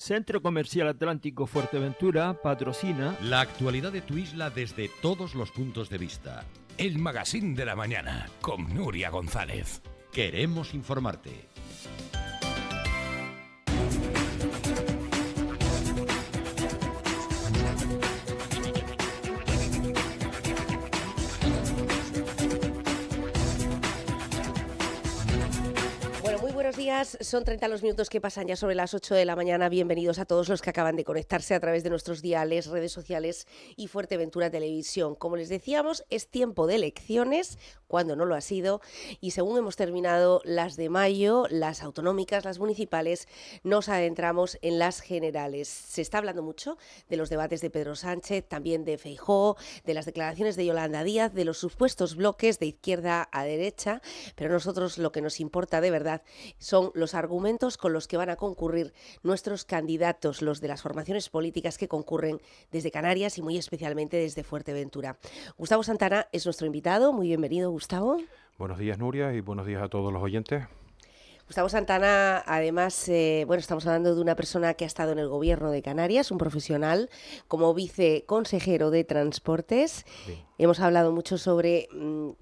Centro Comercial Atlántico Fuerteventura patrocina la actualidad de tu isla desde todos los puntos de vista. El Magazín de la Mañana con Nuria González. Queremos informarte. Buenos días, son 30 los minutos que pasan ya sobre las 8 de la mañana. Bienvenidos a todos los que acaban de conectarse a través de nuestros diales, redes sociales y Fuerteventura Televisión. Como les decíamos, es tiempo de elecciones, cuando no lo ha sido, y según hemos terminado las de mayo, las autonómicas, las municipales, nos adentramos en las generales. Se está hablando mucho de los debates de Pedro Sánchez, también de Feijóo, de las declaraciones de Yolanda Díaz, de los supuestos bloques de izquierda a derecha, pero a nosotros lo que nos importa de verdad son los argumentos con los que van a concurrir nuestros candidatos, los de las formaciones políticas que concurren desde Canarias y muy especialmente desde Fuerteventura. Gustavo Santana es nuestro invitado. Muy bienvenido, Gustavo. Buenos días, Nuria, y buenos días a todos los oyentes. Gustavo Santana, además, estamos hablando de una persona que ha estado en el gobierno de Canarias, un profesional, como viceconsejero de Transportes. Sí. Hemos hablado mucho sobre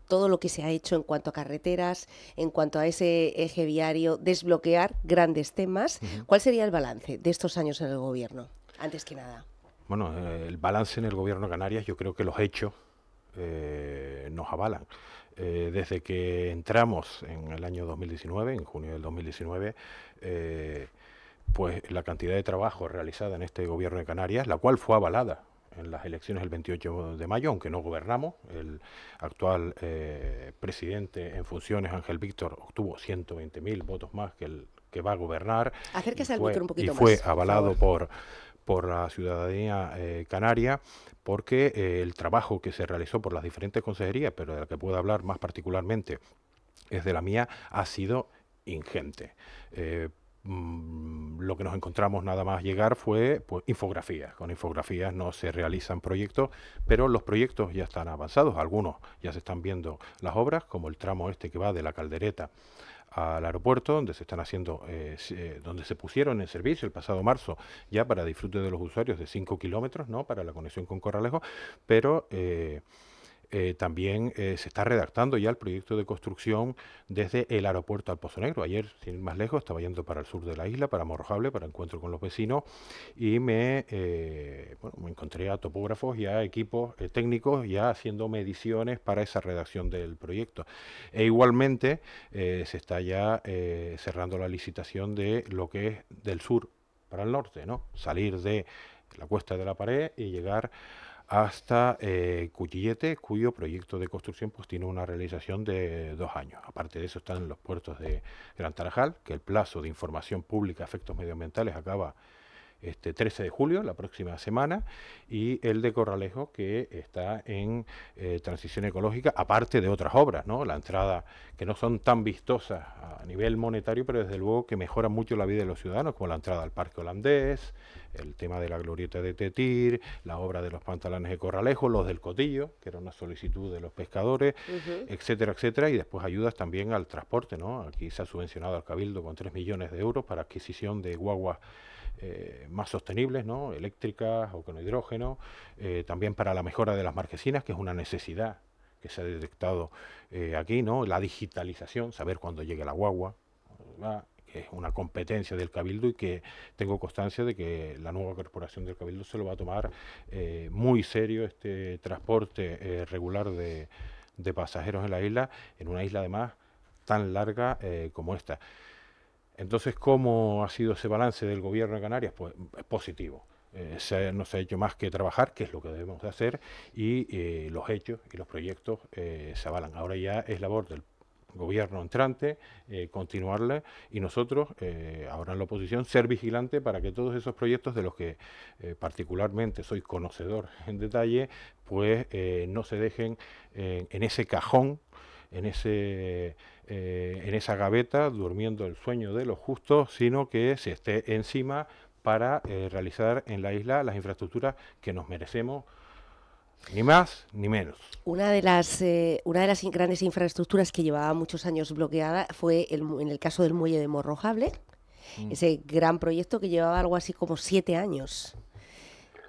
todo lo que se ha hecho en cuanto a carreteras, en cuanto a ese eje viario, desbloquear grandes temas. ¿Cuál sería el balance de estos años en el gobierno, antes que nada? Bueno, el balance en el gobierno de Canarias, yo creo que los hechos nos avalan. Desde que entramos en el año 2019, en junio del 2019, pues la cantidad de trabajo realizada en este gobierno de Canarias, la cual fue avalada en las elecciones del 28 de mayo, aunque no gobernamos, el actual presidente en funciones, Ángel Víctor, obtuvo 120.000 votos más que el que va a gobernar. Acérquese al micro un poquito más. Y fue avalado por la ciudadanía canaria, porque el trabajo que se realizó por las diferentes consejerías, pero de la que puedo hablar más particularmente es de la mía, ha sido ingente. Lo que nos encontramos nada más llegar fue pues, infografías. Con infografías no se realizan proyectos, pero los proyectos ya están avanzados. Algunos ya se están viendo las obras, como el tramo este que va de la Caldereta al aeropuerto, donde se están haciendo, donde se pusieron en servicio el pasado marzo ya para disfrute de los usuarios de 5 kilómetros, ¿no?, para la conexión con Corralejo, pero también se está redactando ya el proyecto de construcción desde el aeropuerto al Pozo Negro. Ayer, sin ir más lejos, estaba yendo para el sur de la isla, para Morrojable, para encuentro con los vecinos, y me encontré a topógrafos y a equipos técnicos ya haciendo mediciones para esa redacción del proyecto. E igualmente se está ya cerrando la licitación de lo que es del sur para el norte, ¿no? Salir de la Cuesta de la Pared y llegar hasta Cuchillete, cuyo proyecto de construcción pues tiene una realización de 2 años. Aparte de eso están los puertos de Gran Tarajal, que el plazo de información pública a efectos medioambientales acaba este 13 de julio, la próxima semana, y el de Corralejo, que está en transición ecológica, aparte de otras obras, ¿no? La entrada, que no son tan vistosas a nivel monetario, pero desde luego que mejoran mucho la vida de los ciudadanos, como la entrada al Parque Holandés, el tema de la glorieta de Tetir, la obra de los pantalanes de Corralejo, los del Cotillo, que era una solicitud de los pescadores, etcétera, etcétera, y después ayudas también al transporte, ¿no? Aquí se ha subvencionado al Cabildo con 3 millones de euros para adquisición de guaguas más sostenibles, ¿no?, eléctricas o con hidrógeno, también para la mejora de las marquesinas, que es una necesidad que se ha detectado aquí, ¿no?, la digitalización, saber cuándo llegue la guagua, ¿verdad?, que es una competencia del Cabildo y que tengo constancia de que la nueva corporación del Cabildo se lo va a tomar muy serio, este transporte regular de pasajeros en la isla, en una isla además tan larga como esta. Entonces, ¿cómo ha sido ese balance del gobierno de Canarias? Pues es positivo. No se ha hecho más que trabajar, que es lo que debemos de hacer, y los hechos y los proyectos se avalan. Ahora ya es labor del gobierno entrante continuarle, y nosotros, ahora en la oposición, ser vigilante para que todos esos proyectos de los que particularmente soy conocedor en detalle, pues no se dejen en ese cajón, en esa gaveta, durmiendo el sueño de los justos, sino que se esté encima para realizar en la isla las infraestructuras que nos merecemos, ni más ni menos. Una de las grandes infraestructuras que llevaba muchos años bloqueada fue en el caso del muelle de Morrojable, ese gran proyecto que llevaba algo así como 7 años.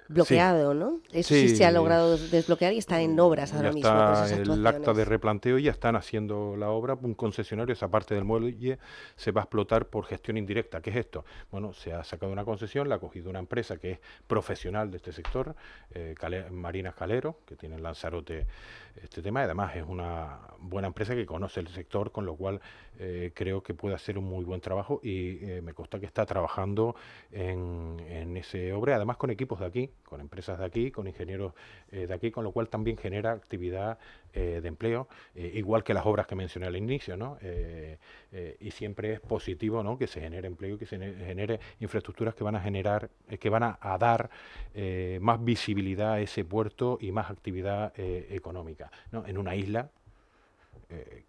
Bloqueado, ¿no? Eso sí se ha logrado desbloquear y está en obras ahora mismo. Ya está el acta de replanteo y ya están haciendo la obra. Un concesionario, esa parte del muelle, se va a explotar por gestión indirecta. ¿Qué es esto? Bueno, se ha sacado una concesión, la ha cogido una empresa que es profesional de este sector, Marinas Calero, que tiene en Lanzarote este tema. Y además es una buena empresa que conoce el sector, con lo cual creo que puede hacer un muy buen trabajo y me consta que está trabajando en ese obra, además con equipos de aquí, con empresas de aquí, con ingenieros de aquí, con lo cual también genera actividad de empleo, igual que las obras que mencioné al inicio, ¿no? Y siempre es positivo, ¿no?, que se genere empleo y que se genere infraestructuras que van a generar, que van a dar más visibilidad a ese puerto y más actividad económica, ¿no? En una isla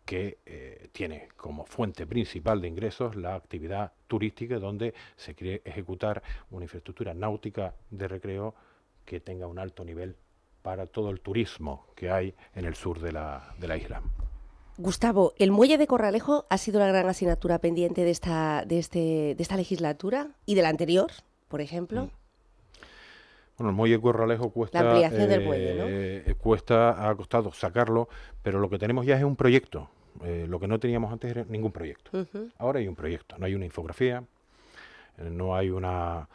que tiene como fuente principal de ingresos la actividad turística, donde se quiere ejecutar una infraestructura náutica de recreo que tenga un alto nivel para todo el turismo que hay en el sur de la isla. Gustavo, el muelle de Corralejo ha sido la gran asignatura pendiente de esta legislatura y de la anterior, por ejemplo. Bueno, el muelle de Corralejo cuesta, la ampliación del muelle, ¿no? Ha costado sacarlo, pero lo que tenemos ya es un proyecto. Lo que no teníamos antes era ningún proyecto. Ahora hay un proyecto, no hay una infografía, no hay una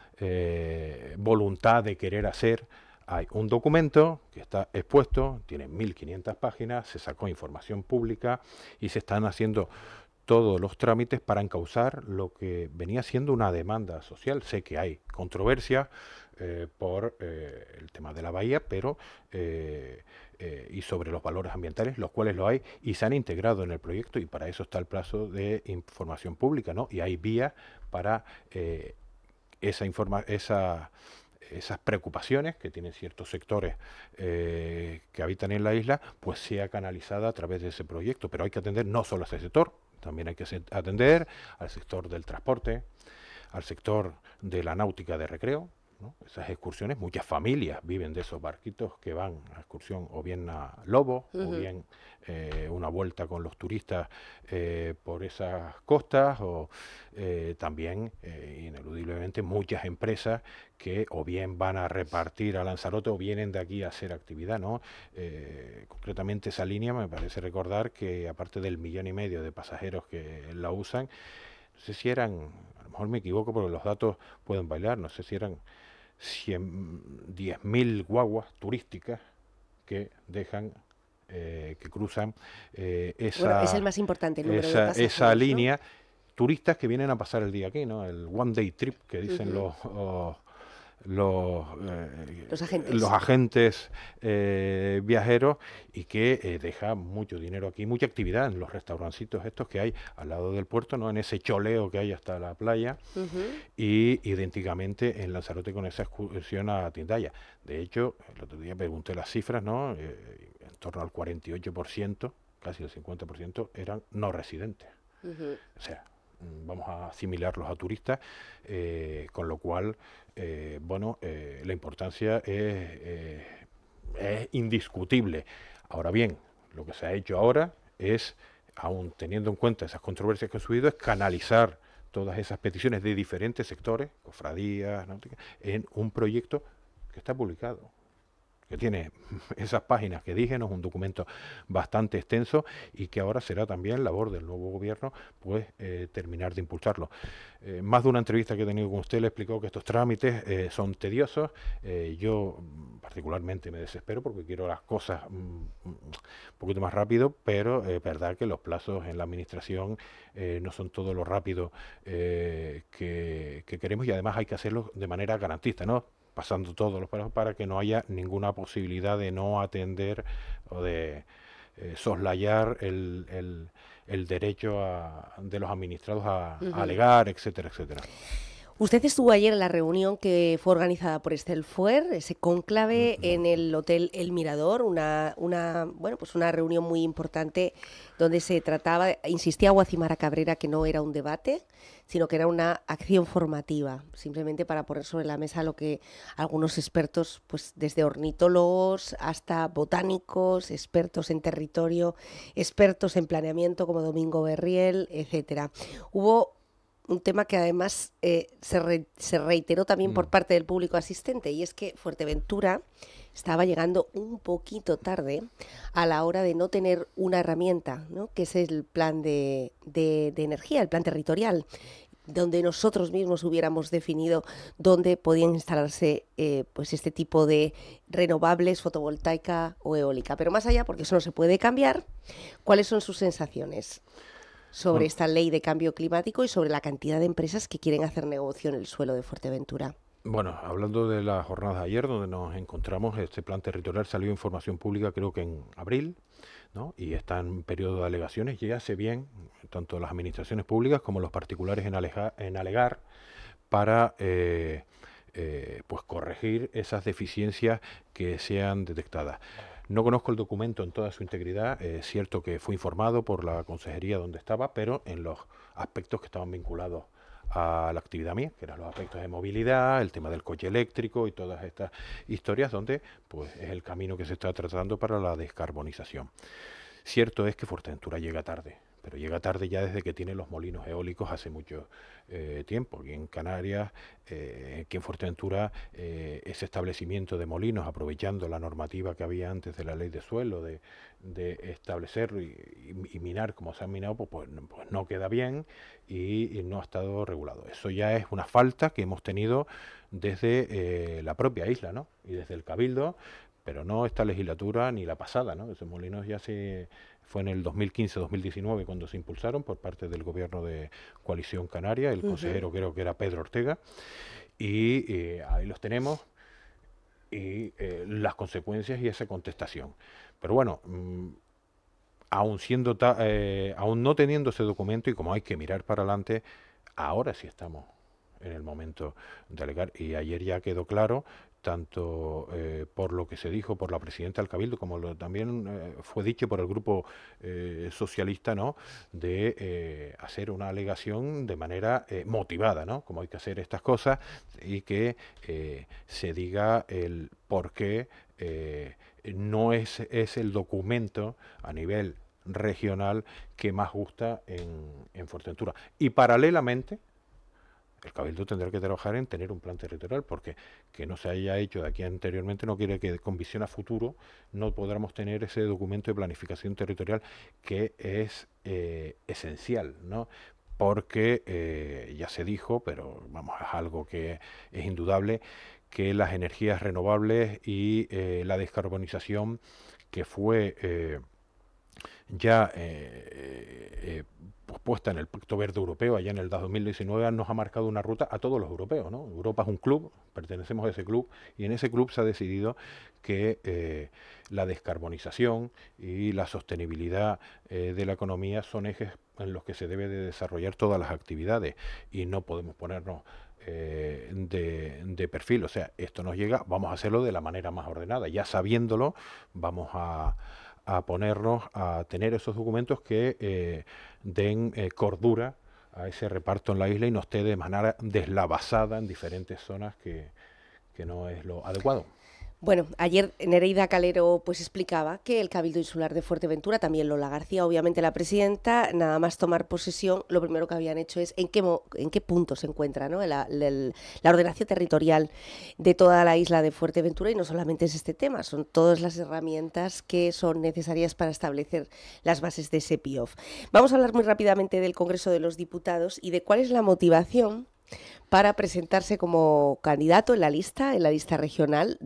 voluntad de querer hacer. Hay un documento que está expuesto, tiene 1500 páginas, se sacó información pública y se están haciendo todos los trámites para encauzar lo que venía siendo una demanda social. Sé que hay controversia por el tema de la bahía, pero y sobre los valores ambientales, los cuales lo hay y se han integrado en el proyecto, y para eso está el plazo de información pública, ¿no? Y hay vías para esas preocupaciones que tienen ciertos sectores que habitan en la isla, pues sea canalizada a través de ese proyecto. Pero hay que atender no solo a ese sector, también hay que atender al sector del transporte, al sector de la náutica de recreo, ¿no? Esas excursiones, muchas familias viven de esos barquitos que van a excursión, o bien a Lobo, o bien una vuelta con los turistas por esas costas, o también, ineludiblemente, muchas empresas que o bien van a repartir a Lanzarote o vienen de aquí a hacer actividad, ¿no? Concretamente esa línea me parece recordar que, aparte del 1,5 millones de pasajeros que la usan, no sé si eran, a lo mejor me equivoco porque los datos pueden bailar, no sé si eran 10.000 guaguas turísticas que dejan, que cruzan es el más importante, el número de pasajeros, esa línea, ¿no? Turistas que vienen a pasar el día aquí, ¿no? El one day trip que dicen los agentes viajeros, y que deja mucho dinero aquí, mucha actividad en los restaurancitos estos que hay al lado del puerto, ¿no? En ese choleo que hay hasta la playa, y idénticamente en Lanzarote con esa excursión a Tindaya. De hecho, el otro día pregunté las cifras, ¿no? En torno al 48%, casi el 50% eran no residentes. O sea, vamos a asimilarlos a turistas, con lo cual, la importancia es indiscutible. Ahora bien, lo que se ha hecho ahora es, aún teniendo en cuenta esas controversias que han subido, es canalizar todas esas peticiones de diferentes sectores, cofradías, náuticas, en un proyecto que está publicado, que tiene esas páginas que dije, ¿no? Es un documento bastante extenso, y que ahora será también labor del nuevo gobierno, pues, terminar de impulsarlo. Más de una entrevista que he tenido con usted le explicó que estos trámites son tediosos. Yo particularmente me desespero porque quiero las cosas un poquito más rápido, pero es verdad que los plazos en la administración no son todo lo rápido que queremos, y además hay que hacerlo de manera garantista, ¿no? Pasando todos los plazos para que no haya ninguna posibilidad de no atender o de soslayar el derecho de los administrados a alegar, etcétera, etcétera. Usted estuvo ayer en la reunión que fue organizada por Estel Fuer, ese cónclave en el Hotel El Mirador, una reunión muy importante donde se trataba, insistía Guacimara Cabrera, que no era un debate, sino que era una acción formativa, simplemente para poner sobre la mesa lo que algunos expertos, pues desde ornitólogos hasta botánicos, expertos en territorio, expertos en planeamiento como Domingo Berriel, etcétera. Hubo un tema que además se reiteró también por parte del público asistente, y es que Fuerteventura estaba llegando un poquito tarde a la hora de no tener una herramienta, ¿no?, que es el plan de energía, el plan territorial, donde nosotros mismos hubiéramos definido dónde podían instalarse pues este tipo de renovables, fotovoltaica o eólica. Pero más allá, porque eso no se puede cambiar, ¿cuáles son sus sensaciones sobre esta ley de cambio climático y sobre la cantidad de empresas que quieren hacer negocio en el suelo de Fuerteventura? Bueno, hablando de las jornadas de ayer, donde nos encontramos, este plan territorial salió información pública creo que en abril, ¿no? Y está en periodo de alegaciones, y hace bien tanto las administraciones públicas como los particulares en alegar para pues corregir esas deficiencias que sean detectadas. No conozco el documento en toda su integridad, es cierto que fue informado por la consejería donde estaba, pero en los aspectos que estaban vinculados a la actividad mía, que eran los aspectos de movilidad, el tema del coche eléctrico y todas estas historias donde pues es el camino que se está tratando para la descarbonización. Cierto es que Fuerteventura llega tarde, pero llega tarde ya desde que tiene los molinos eólicos hace mucho tiempo. Aquí en Canarias, aquí en Fuerteventura, ese establecimiento de molinos, aprovechando la normativa que había antes de la ley de suelo, de establecer y minar como se han minado, pues no queda bien y no ha estado regulado. Eso ya es una falta que hemos tenido desde la propia isla, ¿no?, y desde el Cabildo, pero no esta legislatura ni la pasada, ¿no? Esos molinos ya fue en el 2015-2019 cuando se impulsaron por parte del gobierno de Coalición Canaria, el consejero creo que era Pedro Ortega, y ahí los tenemos, y las consecuencias y esa contestación. Pero bueno, aún no teniendo ese documento, y como hay que mirar para adelante, ahora sí estamos en el momento de alegar, y ayer ya quedó claro, tanto por lo que se dijo por la presidenta del Cabildo, como también fue dicho por el grupo socialista, ¿no?, de hacer una alegación de manera motivada, ¿no?, como hay que hacer estas cosas, y que se diga el por qué no es el documento a nivel regional que más gusta en Fuerteventura. Y paralelamente, el Cabildo tendrá que trabajar en tener un plan territorial, porque que no se haya hecho de aquí anteriormente no quiere que con visión a futuro no podamos tener ese documento de planificación territorial que es esencial, ¿no? Porque ya se dijo, pero vamos, es algo que es indudable, que las energías renovables y la descarbonización que fue ya puesta en el Pacto Verde Europeo allá en el 2019, nos ha marcado una ruta a todos los europeos, ¿no? Europa es un club, pertenecemos a ese club, y en ese club se ha decidido que la descarbonización y la sostenibilidad de la economía son ejes en los que se debe de desarrollar todas las actividades, y no podemos ponernos de perfil. O sea, esto nos llega, vamos a hacerlo de la manera más ordenada, ya sabiéndolo, vamos a ponernos a tener esos documentos que den cordura a ese reparto en la isla y no esté de manera deslavazada en diferentes zonas, que no es lo adecuado. Bueno, ayer Nereida Calero pues explicaba que el Cabildo Insular de Fuerteventura, también Lola García, obviamente la presidenta, nada más tomar posesión, lo primero que habían hecho es en qué punto se encuentra, ¿no?, la ordenación territorial de toda la isla de Fuerteventura, y no solamente es este tema, son todas las herramientas que son necesarias para establecer las bases de ese PIOF. Vamos a hablar muy rápidamente del Congreso de los Diputados y de cuál es la motivación para presentarse como candidato en la lista regional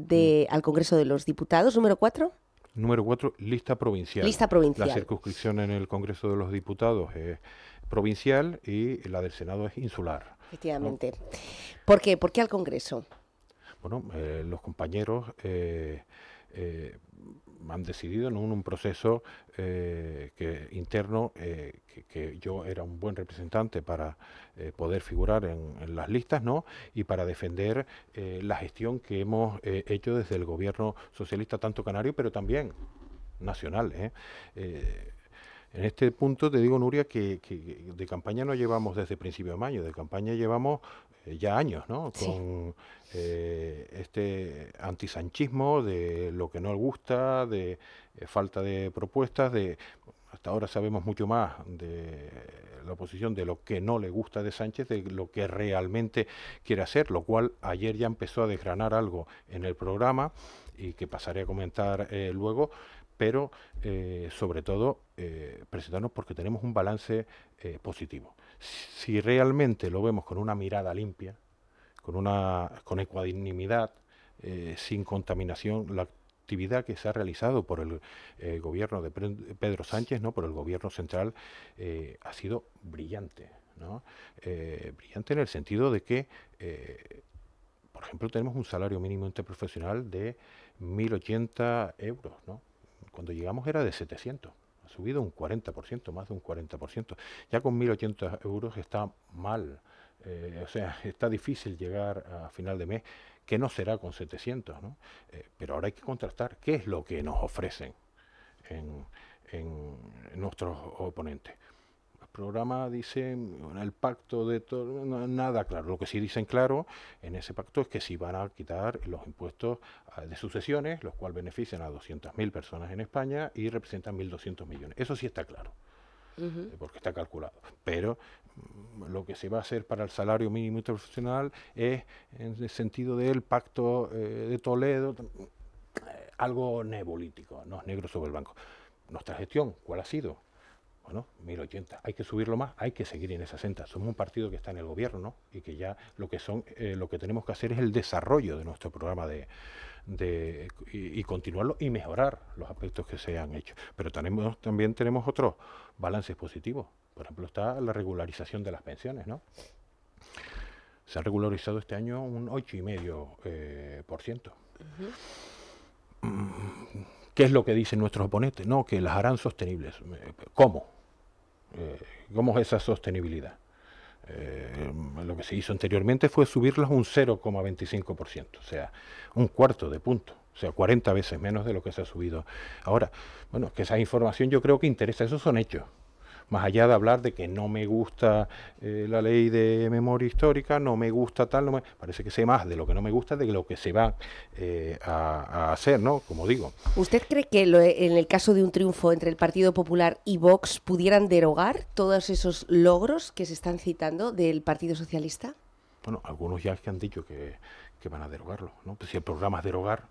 al Congreso de los Diputados. ¿Número 4? Número 4, lista provincial. Lista provincial. La circunscripción en el Congreso de los Diputados es provincial y la del Senado es insular, efectivamente, ¿no? ¿Por qué? ¿Por qué al Congreso? Bueno, los compañeros han decidido en un proceso interno que yo era un buen representante para poder figurar en las listas, ¿no?, y para defender la gestión que hemos hecho desde el gobierno socialista, tanto canario, pero también nacional. En este punto te digo, Nuria, que de campaña no llevamos desde principio de mayo, de campaña llevamos ya años, ¿no?, sí, con este antisanchismo, de lo que no le gusta, de falta de propuestas, hasta ahora sabemos mucho más de la oposición de lo que no le gusta de Sánchez, de lo que realmente quiere hacer, lo cual ayer ya empezó a desgranar algo en el programa y que pasaré a comentar luego, pero sobre todo presentarnos porque tenemos un balance positivo. Si realmente lo vemos con una mirada limpia, con ecuanimidad, sin contaminación, la actividad que se ha realizado por el gobierno de Pedro Sánchez, ¿no?, por el gobierno central, ha sido brillante, ¿no? Brillante en el sentido de que, por ejemplo, tenemos un salario mínimo interprofesional de 1.080 euros, ¿no? Cuando llegamos era de 700. Ha subido un 40%, más de un 40%. Ya con 1.080 euros está mal. O sea, está difícil llegar a final de mes, que no será con 700, ¿no? Pero ahora hay que contrastar qué es lo que nos ofrecen en nuestros oponentes. El programa dice, en el pacto de todo, nada claro. Lo que sí dicen claro en ese pacto es que sí van a quitar los impuestos de sucesiones, los cuales benefician a 200.000 personas en España y representan 1.200 millones. Eso sí está claro, porque está calculado. Pero lo que se va a hacer para el salario mínimo interprofesional es, en el sentido del pacto de Toledo, algo nebulítico, no es negro sobre el blanco. Nuestra gestión, ¿cuál ha sido? Bueno, 1.080. Hay que subirlo más, hay que seguir en esa senda. Somos un partido que está en el gobierno, ¿no? Y que ya lo que tenemos que hacer es el desarrollo de nuestro programa y continuarlo y mejorar los aspectos que se han hecho. Pero también tenemos otros balances positivos. Por ejemplo, está la regularización de las pensiones, ¿no? Se han regularizado este año un 8,5%. ¿Qué es lo que dicen nuestros oponentes? No, que las harán sostenibles. ¿Cómo? ¿Cómo es esa sostenibilidad? Lo que se hizo anteriormente fue subirlas un 0,25%, o sea, un cuarto de punto, o sea, 40 veces menos de lo que se ha subido ahora. Bueno, que esa información yo creo que interesa, esos son hechos. Más allá de hablar de que no me gusta la ley de memoria histórica, no me gusta tal, parece que sé más de lo que no me gusta de lo que se va a hacer, ¿no? Como digo. ¿Usted cree que en el caso de un triunfo entre el Partido Popular y Vox pudieran derogar todos esos logros que se están citando del Partido Socialista? Bueno, algunos ya que han dicho que van a derogarlo, ¿no? Pues si el programa es derogar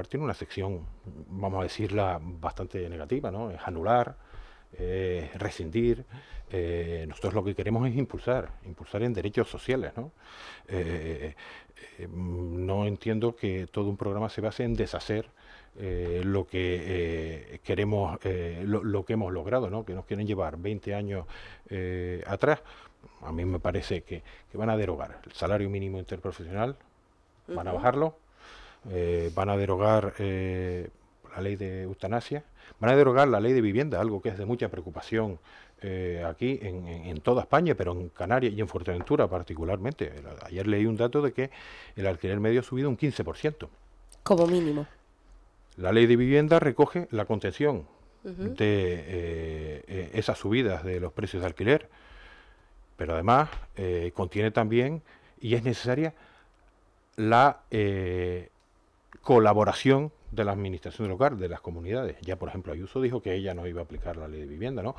tiene una sección, vamos a decirla, bastante negativa, ¿no? Es anular, rescindir. Nosotros lo que queremos es impulsar en derechos sociales, ¿no? No entiendo que todo un programa se base en deshacer lo que queremos, lo que hemos logrado, ¿no? Que nos quieren llevar 20 años atrás. A mí me parece que van a derogar el salario mínimo interprofesional, van a bajarlo, van a derogar la ley de eutanasia, van a derogar la ley de vivienda, algo que es de mucha preocupación aquí en toda España, pero en Canarias y en Fuerteventura particularmente. Ayer leí un dato de que el alquiler medio ha subido un 15%. Como mínimo. La ley de vivienda recoge la contención de esas subidas de los precios de alquiler, pero además contiene también, y es necesaria, la colaboración de la administración local, de las comunidades. Ya, por ejemplo, Ayuso dijo que ella no iba a aplicar la ley de vivienda, ¿no?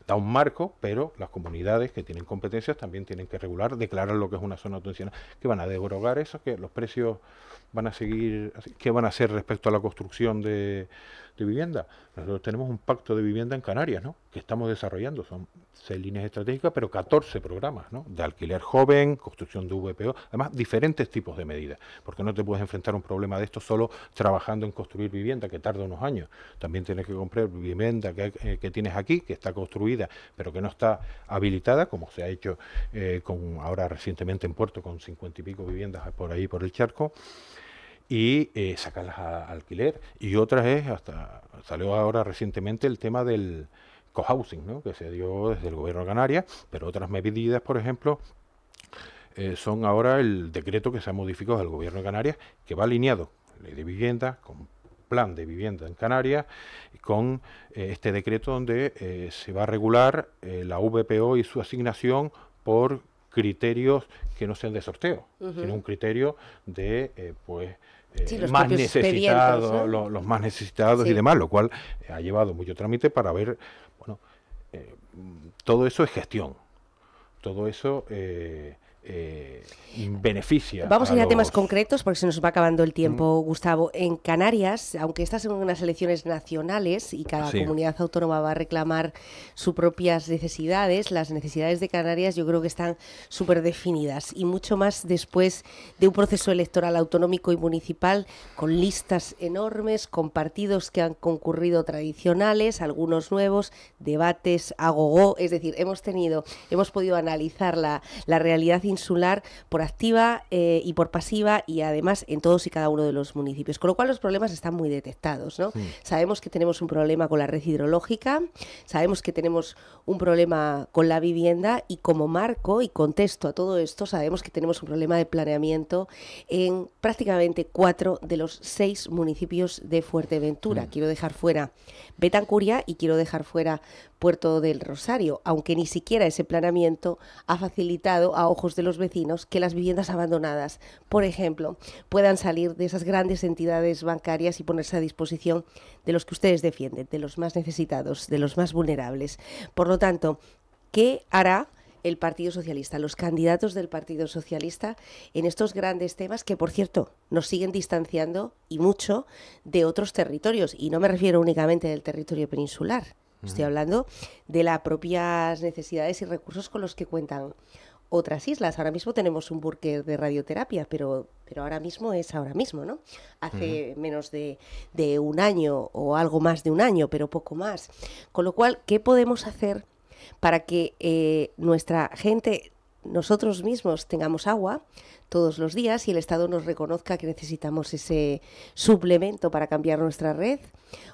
Da un marco, pero las comunidades que tienen competencias también tienen que regular, declarar lo que es una zona tensional, que van a derogar eso, que los precios van a seguir, ¿qué van a hacer respecto a la construcción de vivienda? Nosotros tenemos un pacto de vivienda en Canarias, ¿no?, que estamos desarrollando, son 6 líneas estratégicas, pero 14 programas, ¿no?, de alquiler joven, construcción de VPO, además diferentes tipos de medidas, porque no te puedes enfrentar a un problema de esto solo trabajando en construir vivienda, que tarda unos años. También tienes que comprar vivienda que tienes aquí, que está construida, pero que no está habilitada, como se ha hecho ahora recientemente en Puerto, con 50 y pico viviendas por ahí por el charco, y sacarlas a alquiler. Y otras salió ahora recientemente el tema del cohousing, ¿no?, que se dio desde el gobierno de Canarias, pero otras medidas, por ejemplo, son ahora el decreto que se ha modificado del gobierno de Canarias, que va alineado con ley de vivienda, con plan de vivienda en Canarias, con este decreto donde se va a regular la VPO y su asignación por criterios que no sean de sorteo, sino un criterio de sí, los más necesitados, ¿no? los más necesitados, sí, y demás, lo cual ha llevado mucho trámite para ver, bueno, todo eso es gestión. todo eso beneficia. Vamos a ir a temas concretos porque se nos va acabando el tiempo, Gustavo. En Canarias, aunque estas son unas elecciones nacionales y cada comunidad autónoma va a reclamar sus propias necesidades, las necesidades de Canarias yo creo que están súper definidas y mucho más después de un proceso electoral autonómico y municipal con listas enormes, con partidos que han concurrido tradicionales, algunos nuevos, debates a gogó, es decir, hemos podido analizar la realidad insular por activa y por pasiva y además en todos y cada uno de los municipios, con lo cual los problemas están muy detectados, ¿no? Sabemos que tenemos un problema con la red hidrológica, sabemos que tenemos un problema con la vivienda y como marco y contexto a todo esto sabemos que tenemos un problema de planeamiento en prácticamente 4 de los 6 municipios de Fuerteventura. Quiero dejar fuera Betancuria y quiero dejar fuera Puerto del Rosario, aunque ni siquiera ese planeamiento ha facilitado a ojos de los vecinos que las viviendas abandonadas, por ejemplo, puedan salir de esas grandes entidades bancarias y ponerse a disposición de los que ustedes defienden, de los más necesitados, de los más vulnerables. Por lo tanto, ¿qué hará el Partido Socialista, los candidatos del Partido Socialista en estos grandes temas que, por cierto, nos siguen distanciando y mucho de otros territorios? Y no me refiero únicamente del territorio peninsular. Estoy hablando de las propias necesidades y recursos con los que cuentan otras islas. Ahora mismo tenemos un búnker de radioterapia, pero ahora mismo es ahora mismo, ¿no? Hace menos de un año o algo más de un año, pero poco más. Con lo cual, ¿qué podemos hacer para que nuestra gente, nosotros mismos, tengamos agua todos los días y el Estado nos reconozca que necesitamos ese suplemento para cambiar nuestra red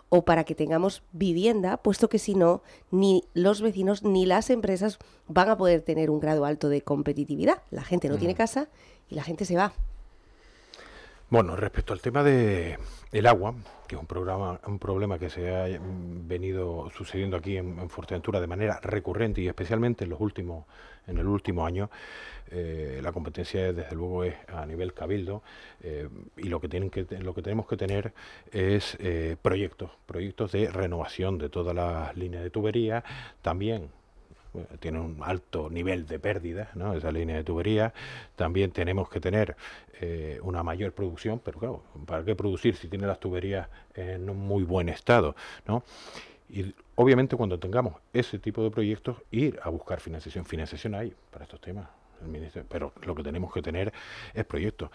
o para que tengamos vivienda, puesto que si no, ni los vecinos ni las empresas van a poder tener un grado alto de competitividad? La gente no tiene casa y la gente se va. Bueno, respecto al tema de el agua, que es un problema que se ha venido sucediendo aquí en Fuerteventura de manera recurrente y especialmente en el último año, la competencia desde luego es a nivel cabildo y lo que tenemos que tener es proyectos de renovación de todas las líneas de tubería. También tiene un alto nivel de pérdida, ¿no?, esa línea de tubería. También tenemos que tener una mayor producción, pero claro, ¿para qué producir si tiene las tuberías en un muy buen estado, ¿no? Y obviamente cuando tengamos ese tipo de proyectos, ir a buscar financiación hay para estos temas. Pero lo que tenemos que tener es proyectos.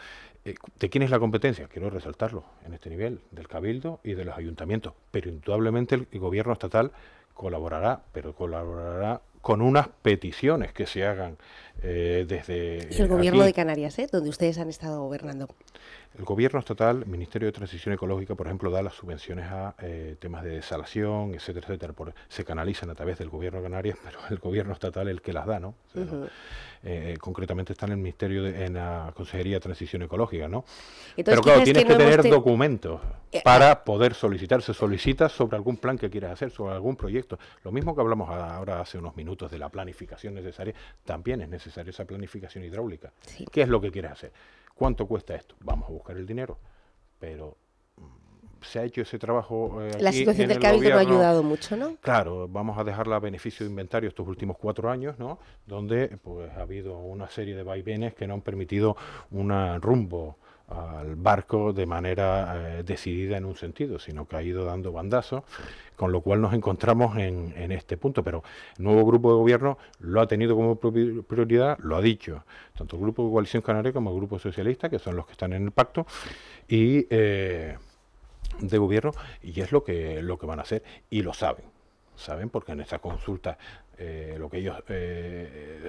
¿De quién es la competencia? Quiero resaltarlo en este nivel, del Cabildo y de los ayuntamientos, pero indudablemente el gobierno estatal colaborará, pero colaborará con unas peticiones que se hagan desde... Y el gobierno de Canarias, donde ustedes han estado gobernando. El gobierno estatal, el Ministerio de Transición Ecológica, por ejemplo, da las subvenciones a temas de desalación, etcétera, etcétera. Se canalizan a través del gobierno de Canarias, pero el gobierno estatal es el que las da, ¿no? O sea, ¿no? Concretamente está en el Ministerio, en la Consejería de Transición Ecológica, ¿no? Entonces, pero claro, tienes que tener documentos para poder solicitar. Se solicita sobre algún plan que quieras hacer, sobre algún proyecto. Lo mismo que hablamos ahora hace unos minutos de la planificación necesaria, también es necesaria esa planificación hidráulica. Sí. ¿Qué es lo que quieres hacer? ¿Cuánto cuesta esto? Vamos a buscar el dinero, pero se ha hecho ese trabajo aquí. La situación del Cabildo no ha ayudado mucho, ¿no? Claro, vamos a dejarla a beneficio de inventario estos últimos 4 años, ¿no? Donde pues ha habido una serie de vaivenes que no han permitido un rumbo al barco de manera decidida en un sentido, sino que ha ido dando bandazos, con lo cual nos encontramos en este punto. Pero el nuevo grupo de gobierno lo ha tenido como prioridad, lo ha dicho, tanto el Grupo de Coalición Canaria como el Grupo Socialista, que son los que están en el pacto, y de gobierno, y es lo que van a hacer, y lo saben porque en esta consulta lo que ellos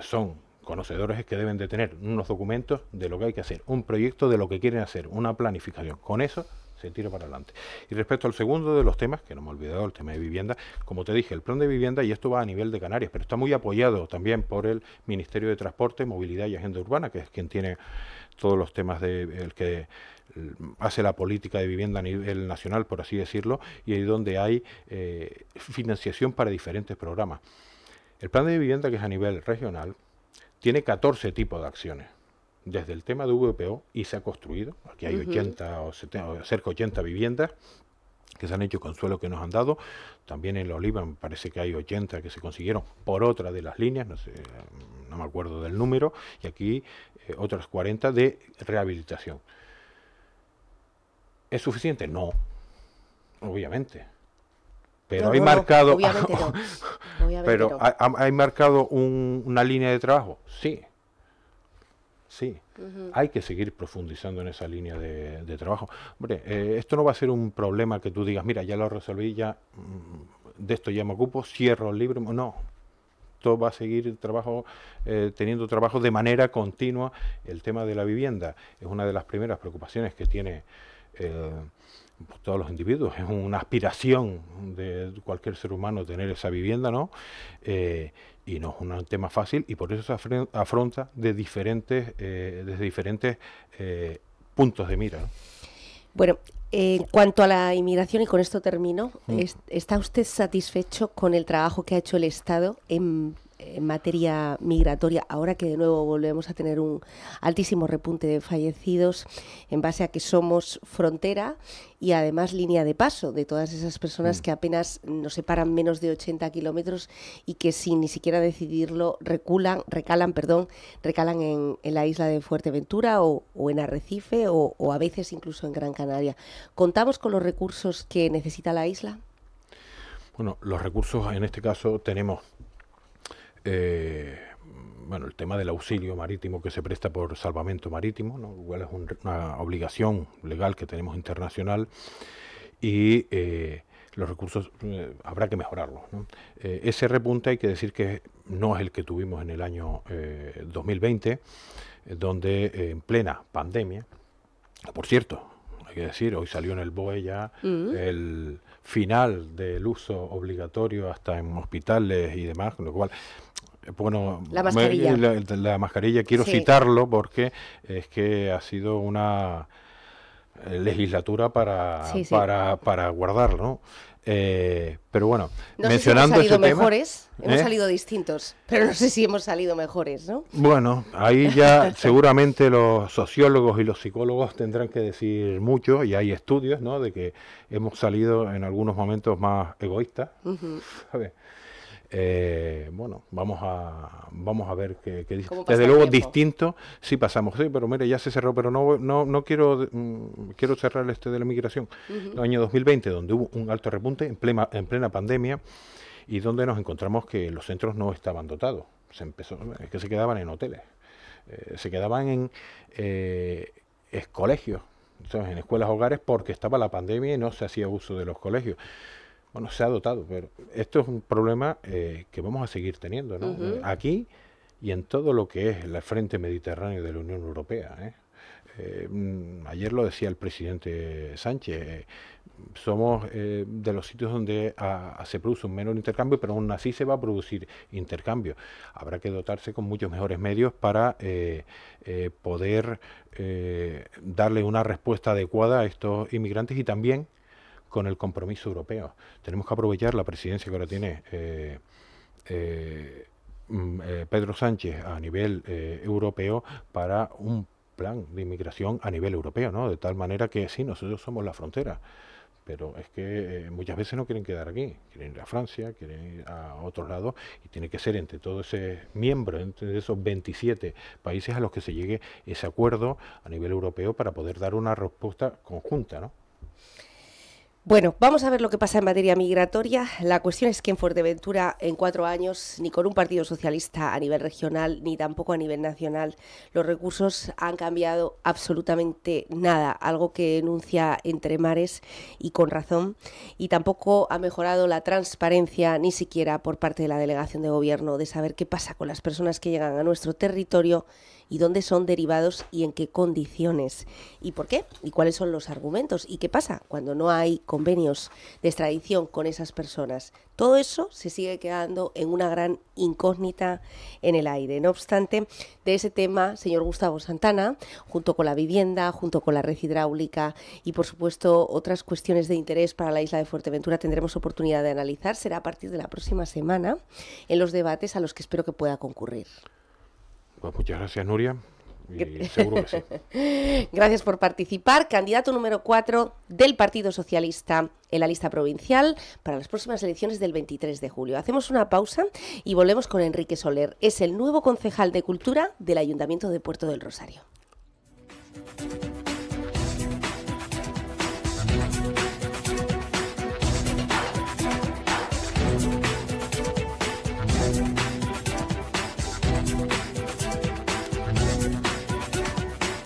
son conocedores es que deben de tener unos documentos de lo que hay que hacer, un proyecto de lo que quieren hacer, una planificación. Con eso se tira para adelante. Y respecto al segundo de los temas, que no me he olvidado, el tema de vivienda, como te dije, el plan de vivienda, y esto va a nivel de Canarias, pero está muy apoyado también por el Ministerio de Transporte, Movilidad y Agenda Urbana, que es quien tiene todos los temas el que hace la política de vivienda a nivel nacional, por así decirlo, y ahí donde hay financiación para diferentes programas. El plan de vivienda, que es a nivel regional, tiene 14 tipos de acciones, desde el tema de VPO, y se ha construido, aquí hay 80 o 70, cerca de 80 viviendas, que se han hecho con suelo que nos han dado. También en La Oliva me parece que hay 80 que se consiguieron por otra de las líneas, no sé, no me acuerdo del número, y aquí otras 40 de rehabilitación. ¿Es suficiente? No, obviamente. Pero No, hay no, marcado, obviamente no. Obviamente pero no. hay marcado una línea de trabajo. Sí, sí. Hay que seguir profundizando en esa línea de trabajo. Hombre, esto no va a ser un problema que tú digas, mira, ya lo resolví, ya de esto ya me ocupo, cierro el libro. No, todo va a seguir teniendo trabajo de manera continua. El tema de la vivienda es una de las primeras preocupaciones que tiene todos los individuos. Es una aspiración de cualquier ser humano tener esa vivienda, ¿no? Y no es un tema fácil, y por eso se afronta desde diferentes puntos de mira, ¿no? Bueno, en cuanto a la inmigración, y con esto termino, ¿está usted satisfecho con el trabajo que ha hecho el Estado en materia migratoria, ahora que de nuevo volvemos a tener un altísimo repunte de fallecidos, en base a que somos frontera y además línea de paso de todas esas personas que apenas nos separan menos de 80 kilómetros y que sin ni siquiera decidirlo recalan en la isla de Fuerteventura o en Arrecife o a veces incluso en Gran Canaria? ¿Contamos con los recursos que necesita la isla? Bueno, los recursos en este caso tenemos el tema del auxilio marítimo que se presta por salvamento marítimo, ¿no? Igual es una obligación legal que tenemos internacional, y los recursos habrá que mejorarlos, ¿no? Ese repunte hay que decir que no es el que tuvimos en el año 2020, donde en plena pandemia, por cierto, hay que decir, hoy salió en el BOE ya el final del uso obligatorio hasta en hospitales y demás, con lo cual, bueno, la mascarilla, la mascarilla quiero sí, citarlo porque es que ha sido una legislatura para guardarlo, ¿no? Pero bueno, no mencionando sé si hemos salido ese mejores, hemos salido distintos, pero no sé si hemos salido mejores, ¿no? Bueno, ahí ya seguramente los sociólogos y los psicólogos tendrán que decir mucho, y hay estudios, ¿no?, de que hemos salido en algunos momentos más egoístas, ¿sabes? Bueno, vamos a ver qué dice. Desde luego distinto, sí pasamos, sí, pero mire, ya se cerró, pero no quiero cerrar de la migración. El año 2020, donde hubo un alto repunte en plena pandemia, y donde nos encontramos que los centros no estaban dotados. Es que se quedaban en hoteles, se quedaban en colegios, en escuelas hogares, porque estaba la pandemia y no se hacía uso de los colegios. Bueno, se ha dotado, pero esto es un problema que vamos a seguir teniendo, ¿no? Aquí y en todo lo que es el frente mediterráneo de la Unión Europea, ayer lo decía el presidente Sánchez, somos de los sitios donde se produce un menor intercambio, pero aún así se va a producir intercambio. Habrá que dotarse con muchos mejores medios para poder darle una respuesta adecuada a estos inmigrantes, y también con el compromiso europeo. Tenemos que aprovechar la presidencia que ahora tiene Pedro Sánchez a nivel europeo para un plan de inmigración a nivel europeo, ¿no? De tal manera que sí, nosotros somos la frontera, pero es que muchas veces no quieren quedar aquí, quieren ir a Francia, quieren ir a otros lados, y tiene que ser entre todos ese miembro, entre esos 27 países, a los que se llegue ese acuerdo a nivel europeo para poder dar una respuesta conjunta, ¿no? Bueno, vamos a ver lo que pasa en materia migratoria. La cuestión es que en Fuerteventura, en 4 años, ni con un partido socialista a nivel regional, ni tampoco a nivel nacional, los recursos han cambiado absolutamente nada, algo que denuncia Entre Mares, y con razón, y tampoco ha mejorado la transparencia, ni siquiera por parte de la delegación de gobierno, de saber qué pasa con las personas que llegan a nuestro territorio y dónde son derivados y en qué condiciones, y por qué, y cuáles son los argumentos, y qué pasa cuando no hay convenios de extradición con esas personas. Todo eso se sigue quedando en una gran incógnita en el aire. No obstante, de ese tema, señor Gustavo Santana, junto con la vivienda, junto con la red hidráulica y, por supuesto, otras cuestiones de interés para la isla de Fuerteventura, tendremos oportunidad de analizar. Será a partir de la próxima semana en los debates a los que espero que pueda concurrir. Pues muchas gracias, Nuria. y seguro que sí. Gracias por participar. Candidato número 4 del Partido Socialista en la lista provincial para las próximas elecciones del 23 de julio. Hacemos una pausa y volvemos con Enrique Soler. Es el nuevo concejal de Cultura del Ayuntamiento de Puerto del Rosario.